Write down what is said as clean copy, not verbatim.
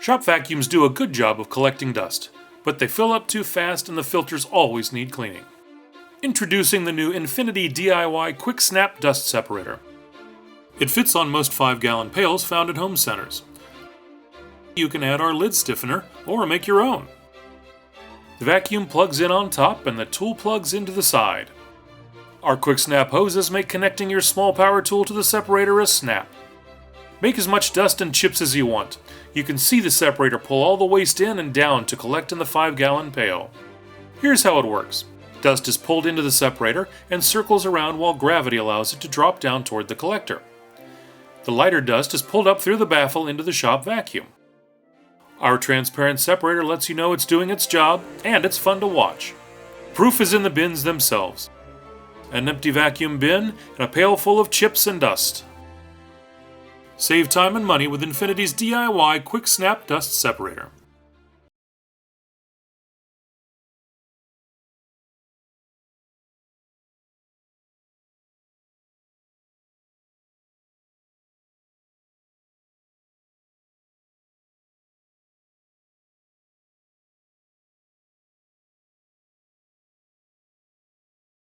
Shop vacuums do a good job of collecting dust, but they fill up too fast and the filters always need cleaning. Introducing the new Infinity DIY Quick Snap Dust Separator. It fits on most 5-gallon pails found at home centers. You can add our lid stiffener or make your own. The vacuum plugs in on top and the tool plugs into the side. Our quick snap hoses make connecting your small power tool to the separator a snap. Make as much dust and chips as you want. You can see the separator pull all the waste in and down to collect in the 5-gallon pail. Here's how it works. Dust is pulled into the separator and circles around while gravity allows it to drop down toward the collector. The lighter dust is pulled up through the baffle into the shop vacuum. Our transparent separator lets you know it's doing its job, and it's fun to watch. Proof is in the bins themselves. An empty vacuum bin and a pail full of chips and dust. Save time and money with Infinity's DIY Quick Snap Dust Separator.